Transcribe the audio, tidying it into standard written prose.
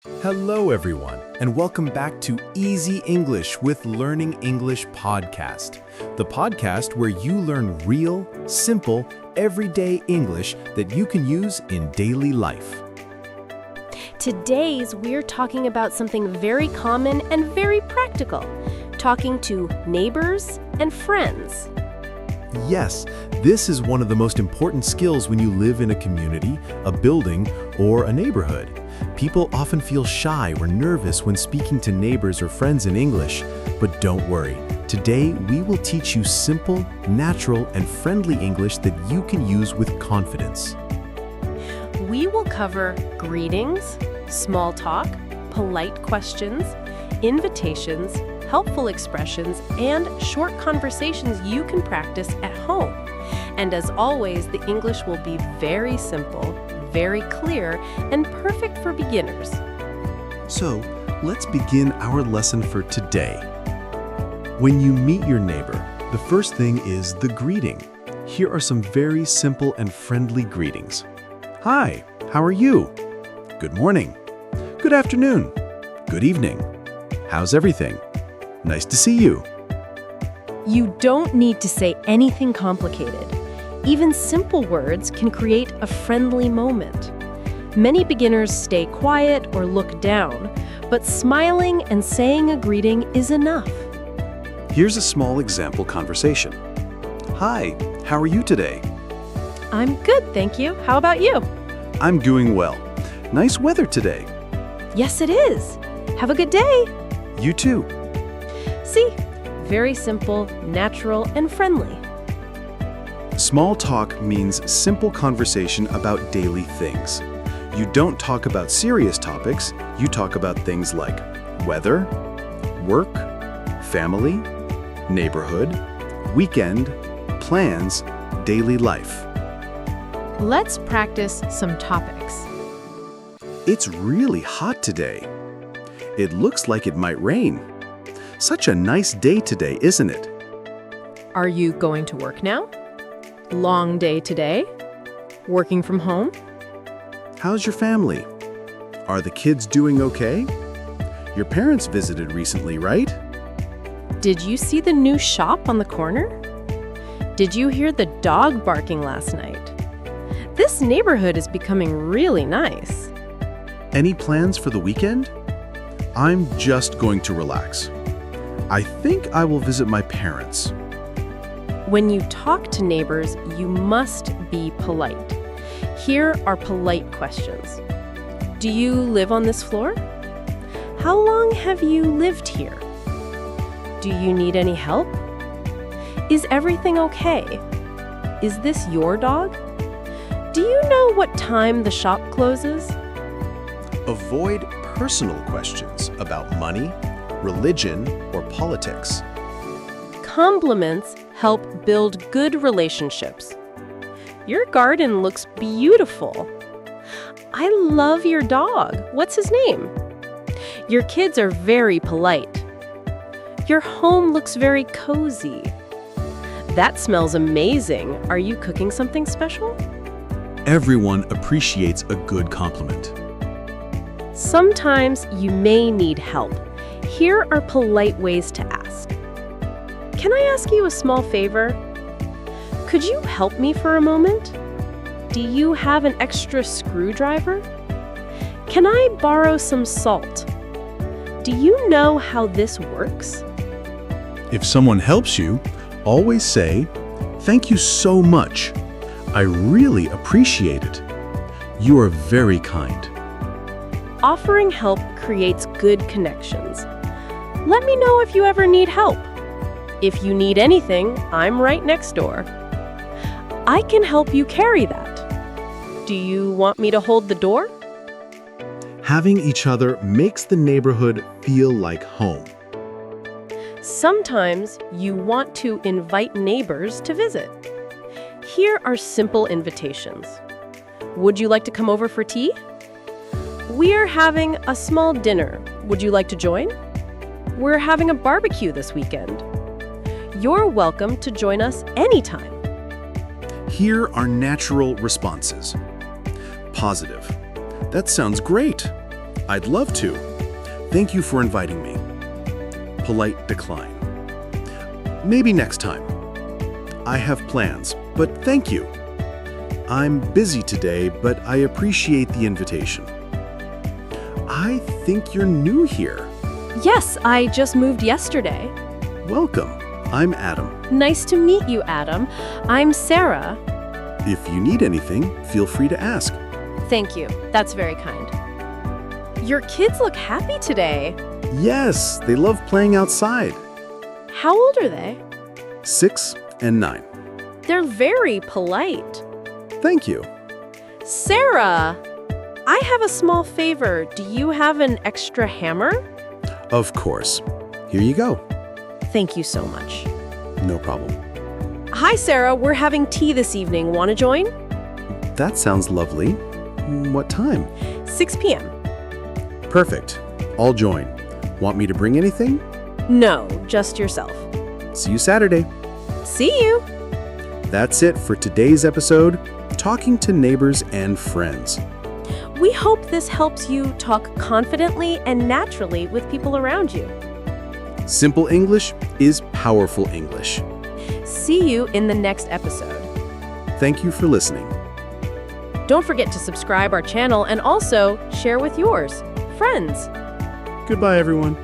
Hello, everyone, and welcome back to Easy English with Learning English podcast, the podcast where you learn real, simple, everyday English that you can use in daily life. Today's we're talking about something very common and very practical, talking to neighbors and friends. Yes, this is one of the most important skills when you live in a community, a building, or a neighborhood. People often feel shy or nervous when speaking to neighbors or friends in English, but don't worry. Today, we will teach you simple, natural, and friendly English that you can use with confidence. We will cover greetings, small talk, polite questions, invitations, helpful expressions, and short conversations you can practice at home. And as always, the English will be very simple, very clear, and perfect for beginners. So, let's begin our lesson for today. When you meet your neighbor, the first thing is the greeting. Here are some very simple and friendly greetings. Hi, how are you? Good morning. Good afternoon. Good evening. How's everything? Nice to see you. You don't need to say anything complicated. Even simple words can create a friendly moment. Many beginners stay quiet or look down, but smiling and saying a greeting is enough. Here's a small example conversation. Hi, how are you today? I'm good, thank you. How about you? I'm doing well. Nice weather today. Yes, it is. Have a good day. You too. See, very simple, natural, and friendly. Small talk means simple conversation about daily things. You don't talk about serious topics, you talk about things like weather, work, family, neighborhood, weekend, plans, daily life. Let's practice some topics. It's really hot today. It looks like it might rain. Such a nice day today, isn't it? Are you going to work now? Long day today? Working from home? How's your family? Are the kids doing okay? Your parents visited recently, right? Did you see the new shop on the corner? Did you hear the dog barking last night? This neighborhood is becoming really nice. Any plans for the weekend? I'm just going to relax. I think I will visit my parents. When you talk to neighbors, you must be polite. Here are polite questions. Do you live on this floor? How long have you lived here? Do you need any help? Is everything okay? Is this your dog? Do you know what time the shop closes? Avoid personal questions about money, religion, or politics. Compliments help build good relationships. Your garden looks beautiful. I love your dog. What's his name? Your kids are very polite. Your home looks very cozy. That smells amazing. Are you cooking something special? Everyone appreciates a good compliment. Sometimes you may need help. Here are polite ways to ask. Can I ask you a small favor? Could you help me for a moment? Do you have an extra screwdriver? Can I borrow some salt? Do you know how this works? If someone helps you, always say, "Thank you so much. I really appreciate it. You are very kind." Offering help creates good connections. Let me know if you ever need help. If you need anything, I'm right next door. I can help you carry that. Do you want me to hold the door? Having each other makes the neighborhood feel like home. Sometimes you want to invite neighbors to visit. Here are simple invitations. Would you like to come over for tea? We're having a small dinner. Would you like to join? We're having a barbecue this weekend. You're welcome to join us anytime. Here are natural responses. Positive. That sounds great. I'd love to. Thank you for inviting me. Polite decline. Maybe next time. I have plans, but thank you. I'm busy today, but I appreciate the invitation. I think you're new here. Yes, I just moved yesterday. Welcome. I'm Adam. Nice to meet you, Adam. I'm Sarah. If you need anything, feel free to ask. Thank you. That's very kind. Your kids look happy today. Yes, they love playing outside. How old are they? 6 and 9. They're very polite. Thank you. Sarah, I have a small favor. Do you have an extra hammer? Of course. Here you go. Thank you so much. No problem. Hi, Sarah. We're having tea this evening. Want to join? That sounds lovely. What time? 6 p.m. Perfect. I'll join. Want me to bring anything? No, just yourself. See you Saturday. See you. That's it for today's episode, Talking to Neighbors and Friends. We hope this helps you talk confidently and naturally with people around you. Simple English is powerful English. See you in the next episode. Thank you for listening. Don't forget to subscribe our channel and also share with yours friends. Goodbye, everyone.